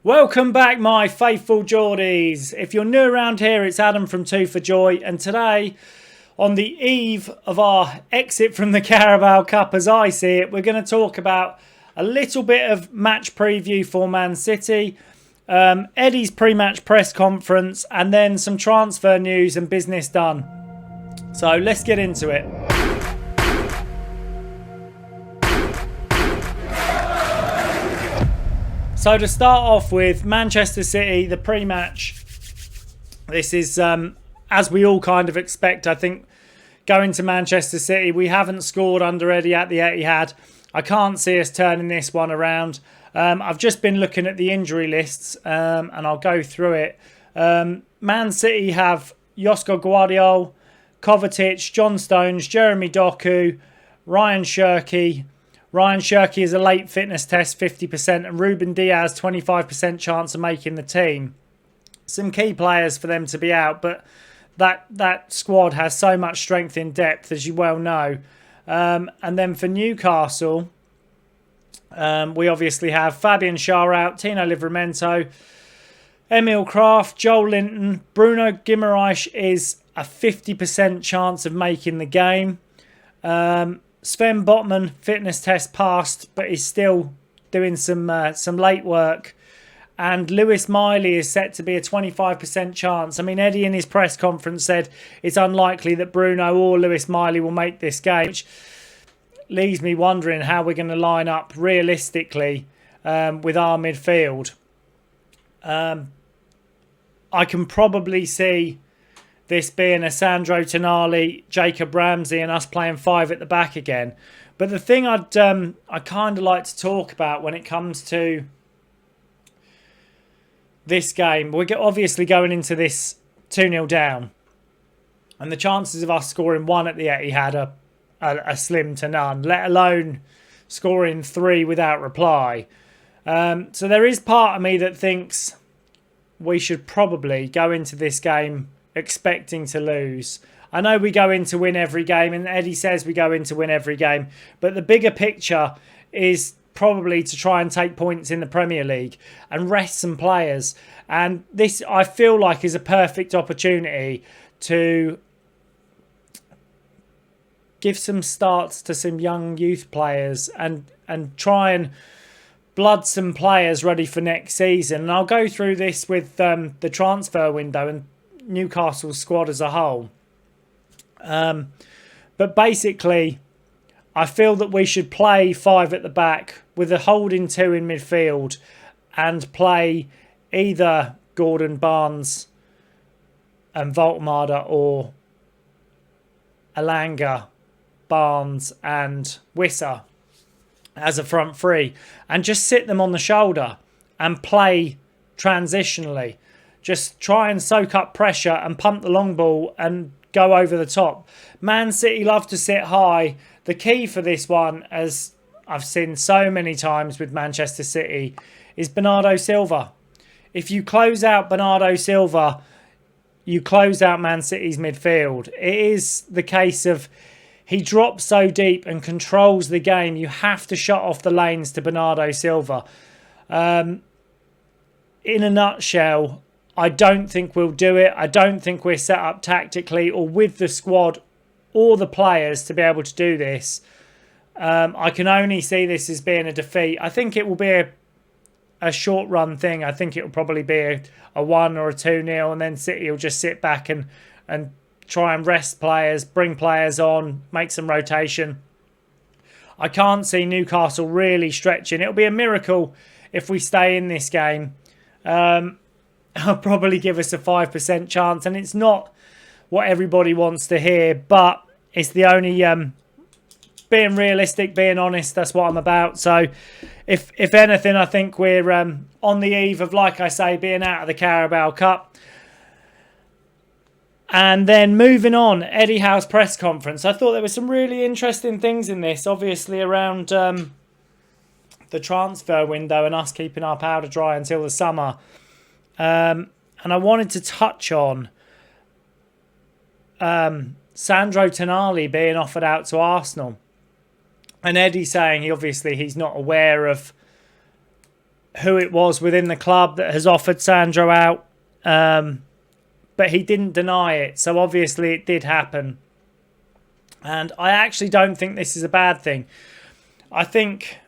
Welcome back, my faithful Geordies. If you're new around here, it's Adam from Two for Joy, and today, on the eve of our exit from the Carabao Cup as I see it, we're going to talk about a little bit of match preview for Man City, Eddie's pre-match press conference, and then some transfer news and business done. So let's get into it. So to start off with, Manchester City, the pre-match. This is, as we all kind of expect, I think, going to Manchester City. We haven't scored under Eddie at the Etihad. I can't see us turning this one around. I've just been looking at the injury lists, and I'll go through it. Man City have Josko Guardiola, Kovacic, John Stones, Jeremy Doku, Ryan Shirky. Ryan Shirky is a late fitness test, 50%, and Ruben Diaz, 25% chance of making the team. Some key players for them to be out, but that squad has so much strength in depth, as you well know. And then for Newcastle, we obviously have Fabian Schär out, Tino Livramento, Emil Kraft, Joel Linton. Bruno Guimaraes is a 50% chance of making the game. Sven Botman, fitness test passed, but he's still doing some late work. And Lewis Miley is set to be a 25% chance. I mean, Eddie in his press conference said it's unlikely that Bruno or Lewis Miley will make this game, which leaves me wondering how we're going to line up realistically with our midfield. I can probably see this being a Sandro Tonali, Jacob Ramsey, and us playing five at the back again. But the thing I kind of like to talk about when it comes to this game, we're obviously going into this 2-0 down, and the chances of us scoring one at the Etihad are slim to none, let alone scoring three without reply. So there is part of me that thinks we should probably go into this game expecting to lose. I know we go in to win every game, and Eddie says we go in to win every game, but the bigger picture is probably to try and take points in the Premier League and rest some players. And this, I feel like, is a perfect opportunity to give some starts to some young youth players and try and blood some players ready for next season. And I'll go through this with the transfer window and Newcastle's squad as a whole. But basically, I feel that we should play five at the back with a holding two in midfield and play either Gordon, Barnes and Voltemade, or Elanga, Barnes and Wissa as a front three, and just sit them on the shoulder and play transitionally. Just try and soak up pressure and pump the long ball and go over the top. Man City love to sit high. The key for this one, as I've seen so many times with Manchester City, is Bernardo Silva. If you close out Bernardo Silva, you close out Man City's midfield. It is the case of he drops so deep and controls the game. You have to shut off the lanes to Bernardo Silva. In a nutshell, I don't think we'll do it. I don't think we're set up tactically or with the squad or the players to be able to do this. I can only see this as being a defeat. I think it will be a short run thing. I think it will probably be a 1 or a 2-0, and then City will just sit back and try and rest players, bring players on, make some rotation. I can't see Newcastle really stretching. It'll be a miracle if we stay in this game. I'll probably give us a 5% chance, and it's not what everybody wants to hear, but it's the only being realistic, being honest. That's what I'm about. So if anything, I think we're on the eve of, like I say, being out of the Carabao Cup. And then moving on, Eddie Howe's press conference. I thought there were some really interesting things in this, obviously around the transfer window and us keeping our powder dry until the summer. And I wanted to touch on Sandro Tonali being offered out to Arsenal. And Eddie saying he's not aware of who it was within the club that has offered Sandro out, but he didn't deny it. So obviously it did happen. And I actually don't think this is a bad thing. I think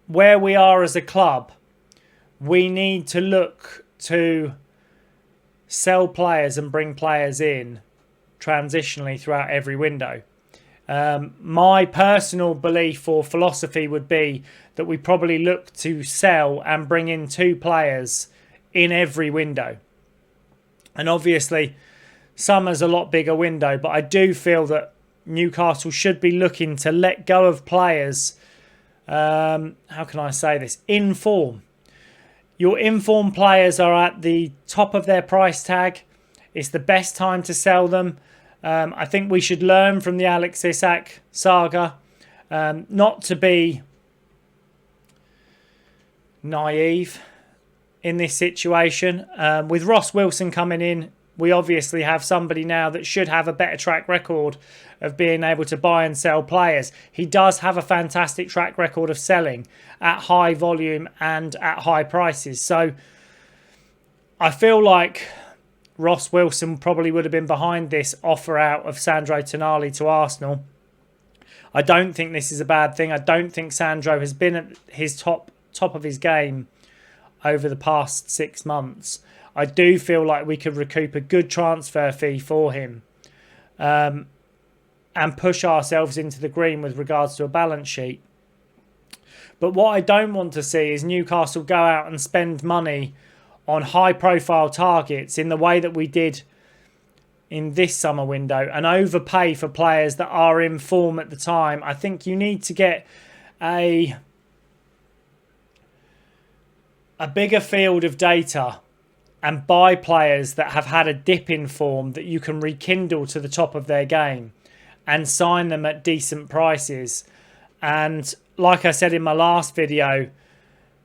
where we are as a club, we need to look to sell players and bring players in transitionally throughout every window. My personal belief or philosophy would be that we probably look to sell and bring in 2 players in every window. And obviously, summer's a lot bigger window, but I do feel that Newcastle should be looking to let go of players, how can I say this, in form. Your informed players are at the top of their price tag. It's the best time to sell them. I think we should learn from the Alex Isak saga, not to be naive in this situation. With Ross Wilson coming in, we obviously have somebody now that should have a better track record of being able to buy and sell players. He does have a fantastic track record of selling at high volume and at high prices. So I feel like Ross Wilson probably would have been behind this offer out of Sandro Tonali to Arsenal. I don't think this is a bad thing. I don't think Sandro has been at his top of his game over the past 6 months. I do feel like we could recoup a good transfer fee for him, and push ourselves into the green with regards to a balance sheet. But what I don't want to see is Newcastle go out and spend money on high-profile targets in the way that we did in this summer window and overpay for players that are in form at the time. I think you need to get a bigger field of data and buy players that have had a dip in form that you can rekindle to the top of their game and sign them at decent prices. And like I said in my last video,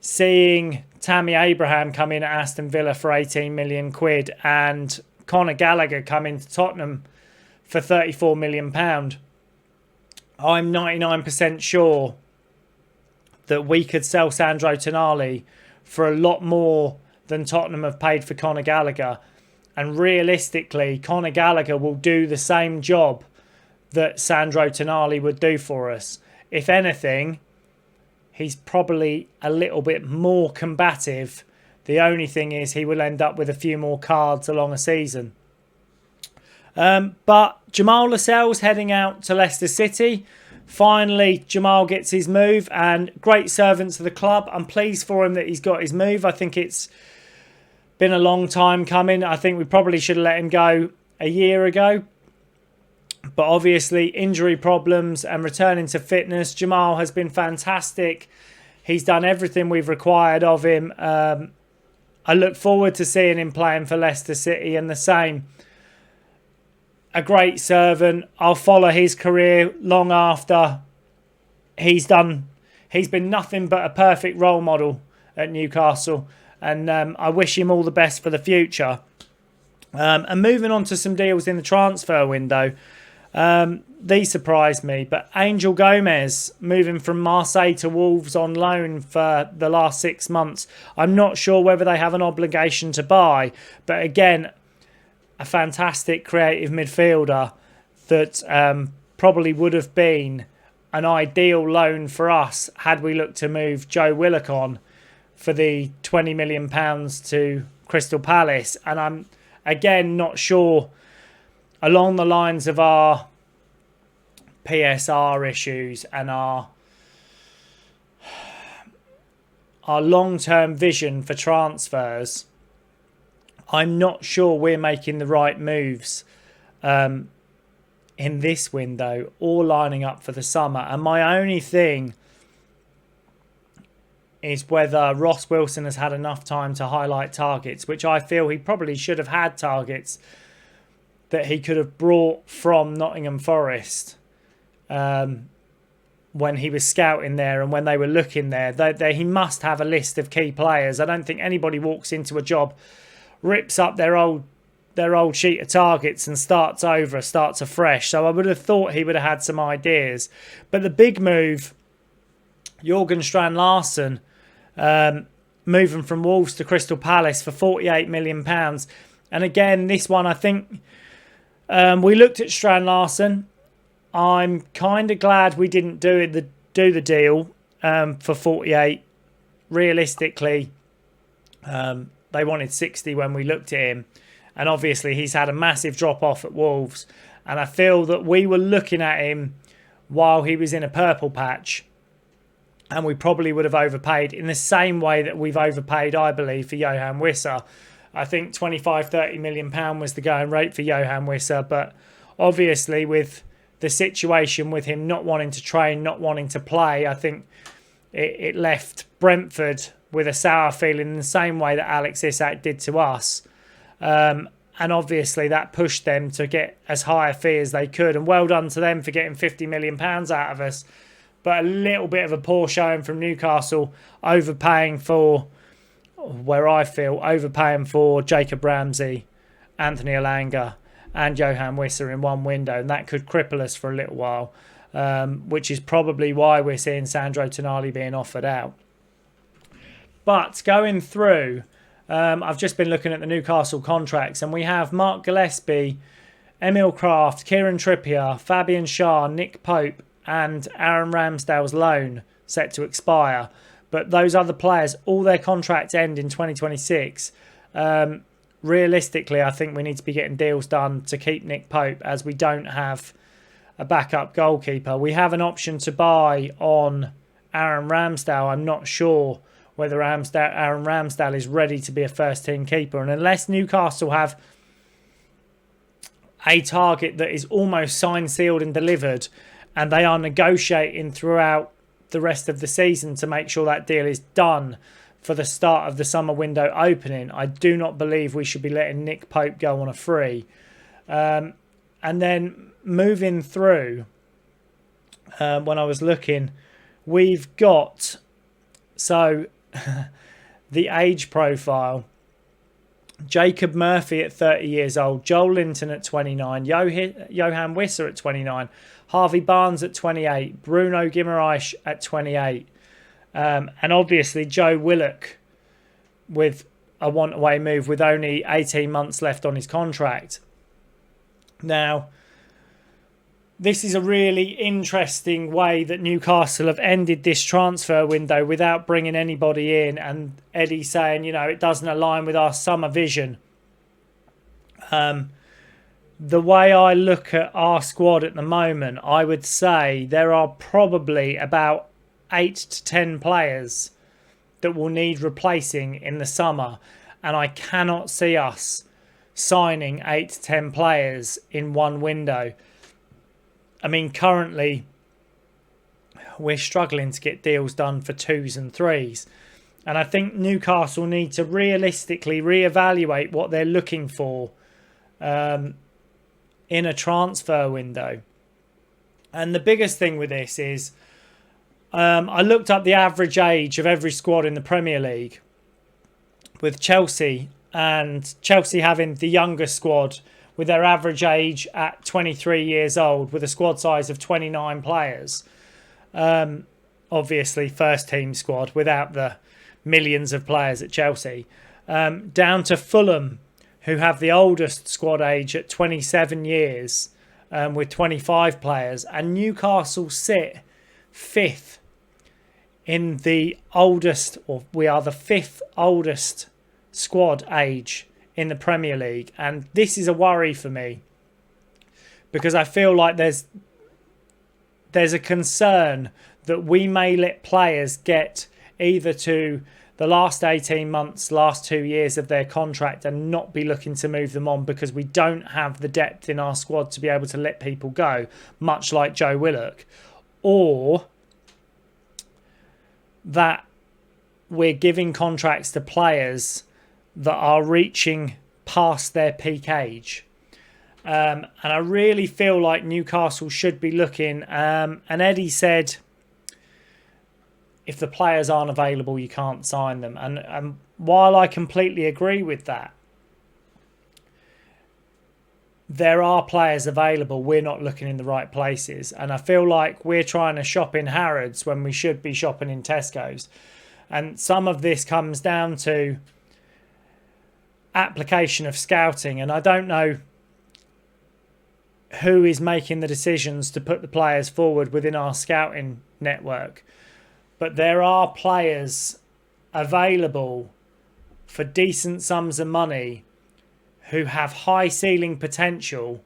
seeing Tammy Abraham come in at Aston Villa for 18 million quid and Conor Gallagher come into Tottenham for 34 million pound, I'm 99% sure that we could sell Sandro Tonali for a lot more than Tottenham have paid for Conor Gallagher. And realistically, Conor Gallagher will do the same job that Sandro Tonali would do for us. If anything, he's probably a little bit more combative. The only thing is he will end up with a few more cards along a season. But Jamal Lascelles heading out to Leicester City. Finally, Jamal gets his move, and great servant to the club. I'm pleased for him that he's got his move. I think it's been a long time coming. I think we probably should have let him go a year ago. But obviously, injury problems and returning to fitness, Jamal has been fantastic. He's done everything we've required of him. I look forward to seeing him playing for Leicester City, and the same. A great servant. I'll follow his career long after he's done. He's been nothing but a perfect role model at Newcastle, and I wish him all the best for the future. And moving on to some deals in the transfer window. These surprised me, but Angel Gomez moving from Marseille to Wolves on loan for the last 6 months. I'm not sure whether they have an obligation to buy, but again, a fantastic creative midfielder that probably would have been an ideal loan for us had we looked to move Joe Willock on for the £20 million to Crystal Palace. And I'm, again, not sure along the lines of our PSR issues and our long-term vision for transfers. I'm not sure we're making the right moves in this window or lining up for the summer. And my only thing is whether Ross Wilson has had enough time to highlight targets, which I feel he probably should have had targets that he could have brought from Nottingham Forest when he was scouting there and when they were looking there. He must have a list of key players. I don't think anybody walks into a job, rips up their old sheet of targets and starts afresh. So I would have thought he would have had some ideas. But the big move, Jorgen Strand Larsen, moving from Wolves to Crystal Palace for £48 million. And again, this one, I think we looked at Strand Larsen. I'm kind of glad we didn't do the deal for 48. Realistically, they wanted 60 when we looked at him. And obviously, he's had a massive drop-off at Wolves. And I feel that we were looking at him while he was in a purple patch. And we probably would have overpaid in the same way that we've overpaid, I believe, for Johan Wissa. I think £25-30 million was the going rate for Johan Wissa. But obviously, with the situation with him not wanting to train, not wanting to play, I think it left Brentford with a sour feeling in the same way that Alex Isak did to us. And obviously that pushed them to get as high a fee as they could. And well done to them for getting £50 million out of us. But a little bit of a poor showing from Newcastle, overpaying for, where I feel, overpaying for Jacob Ramsey, Anthony Elanga and Johan Wissa in one window. And that could cripple us for a little while, which is probably why we're seeing Sandro Tonali being offered out. But going through, I've just been looking at the Newcastle contracts, and we have Mark Gillespie, Emil Kraft, Kieran Trippier, Fabian Schär, Nick Pope and Aaron Ramsdale's loan set to expire. But those other players, all their contracts end in 2026. Realistically, I think we need to be getting deals done to keep Nick Pope, as we don't have a backup goalkeeper. We have an option to buy on Aaron Ramsdale. I'm not sure whether Aaron Ramsdale is ready to be a first-team keeper. And unless Newcastle have a target that is almost signed, sealed and delivered, and they are negotiating throughout the rest of the season to make sure that deal is done for the start of the summer window opening, I do not believe we should be letting Nick Pope go on a free. And then moving through, when I was looking, we've got... So... the age profile: Jacob Murphy at 30 years old, Joel Linton at 29, Johan Wissa at 29, Harvey Barnes at 28, Bruno Guimaraes at 28, and obviously Joe Willock with a want-away move with only 18 months left on his contract. Now, this is a really interesting way that Newcastle have ended this transfer window without bringing anybody in, and Eddie saying, you know, it doesn't align with our summer vision. The way I look at our squad at the moment, I would say there are probably about 8 to 10 players that will need replacing in the summer, and I cannot see us signing 8 to 10 players in one window. I mean, currently, we're struggling to get deals done for 2s and 3s. And I think Newcastle need to realistically reevaluate what they're looking for in a transfer window. And the biggest thing with this is, I looked up the average age of every squad in the Premier League, with Chelsea, and Chelsea having the youngest squad, with their average age at 23 years old, with a squad size of 29 players. Obviously, first team squad without the millions of players at Chelsea. Down to Fulham, who have the oldest squad age at 27 years, with 25 players. And Newcastle sit 5th in the oldest, or we are the 5th oldest squad age in the Premier League. And this is a worry for me, because I feel like there's a concern that we may let players get either to the last 18 months, last 2 years of their contract and not be looking to move them on, because we don't have the depth in our squad to be able to let people go, much like Joe Willock, or that we're giving contracts to players that are reaching past their peak age. And I really feel like Newcastle should be looking, and Eddie said if the players aren't available, you can't sign them. And while I completely agree with that, there are players available. We're not looking in the right places. And I feel like we're trying to shop in Harrods when we should be shopping in Tesco's. And some of this comes down to application of scouting, and I don't know who is making the decisions to put the players forward within our scouting network, but there are players available for decent sums of money who have high ceiling potential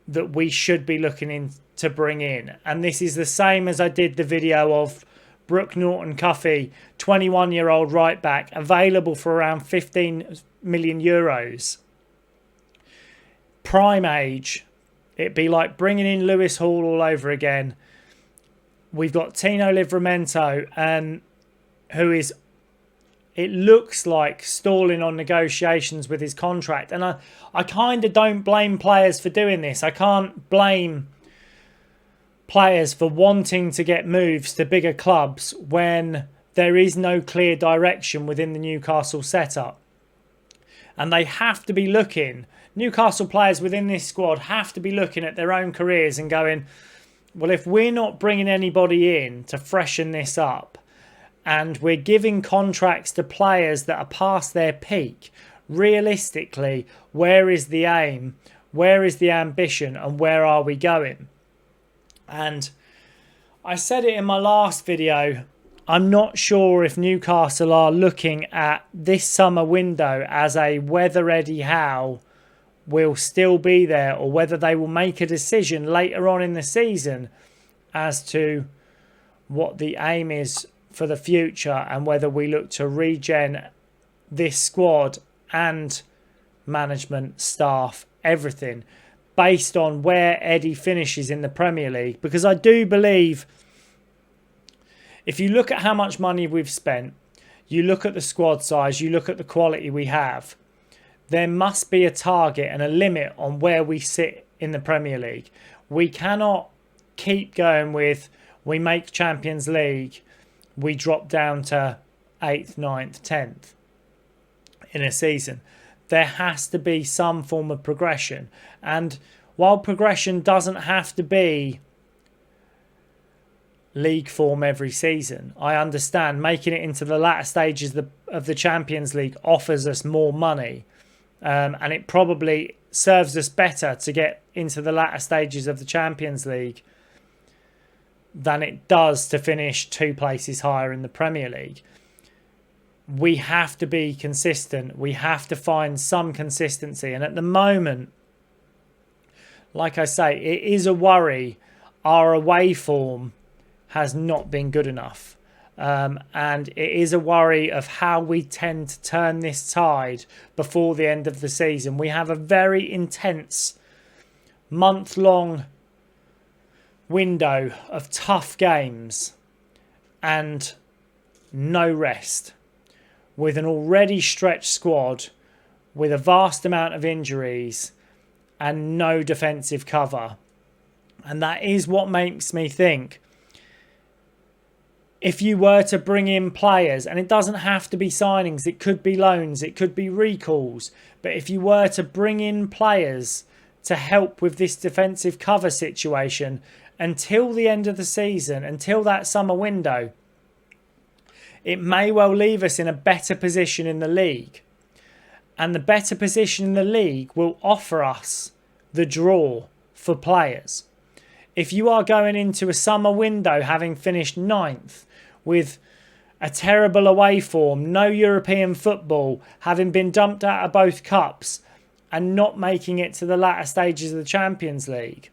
that we should be looking in to bring in. And this is the same as I did the video of Brooke Norton-Cuffy, 21-year-old right back, available for around 15 million euros. Prime age. It'd be like bringing in Lewis Hall all over again. We've got Tino Livramento, who is, it looks like, stalling on negotiations with his contract. And I kind of don't blame players for doing this. I can't blame players for wanting to get moves to bigger clubs when there is no clear direction within the Newcastle setup. And they have to be looking, Newcastle players within this squad have to be looking at their own careers and going, well, if we're not bringing anybody in to freshen this up, and we're giving contracts to players that are past their peak, realistically, where is the aim? Where is the ambition? And where are we going? And I said it in my last video, I'm not sure if Newcastle are looking at this summer window as a whether Eddie Howe will still be there, or whether they will make a decision later on in the season as to what the aim is for the future, and whether we look to regen this squad and management, staff, everything based on where Eddie finishes in the Premier League. Because I do believe, if you look at how much money we've spent, you look at the squad size, you look at the quality we have, there must be a target and a limit on where we sit in the Premier League. We cannot keep going with, we make Champions League, we drop down to 8th, 9th, 10th in a season. There has to be some form of progression. And while progression doesn't have to be league form every season, I understand making it into the latter stages of the Champions League offers us more money. And it probably serves us better to get into the latter stages of the Champions League than it does to finish 2 places higher in the Premier League. We have to be consistent. We have to find some consistency. And at the moment, like I say, it is a worry. Our away form has not been good enough. And it is a worry of how we tend to turn this tide before the end of the season. We have a very intense month-long window of tough games and no rest, with an already stretched squad, with a vast amount of injuries and no defensive cover. And that is what makes me think, if you were to bring in players, and it doesn't have to be signings, it could be loans, it could be recalls, but if you were to bring in players to help with this defensive cover situation until the end of the season, until that summer window, it may well leave us in a better position in the league. And the better position in the league will offer us the draw for players. If you are going into a summer window having finished 9th with a terrible away form, no European football, having been dumped out of both cups and not making it to the latter stages of the Champions League,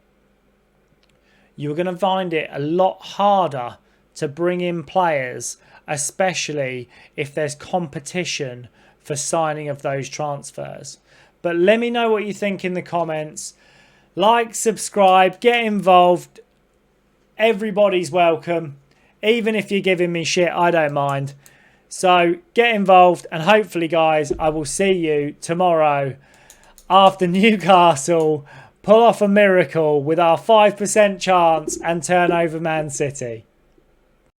you're going to find it a lot harder to bring in players, especially if there's competition for signing of those transfers. But let me know what you think in the comments. Like, subscribe, get involved. Everybody's welcome. Even if you're giving me shit, I don't mind. So get involved, and hopefully, guys, I will see you tomorrow after Newcastle pull off a miracle with our 5% chance and turn over Man City.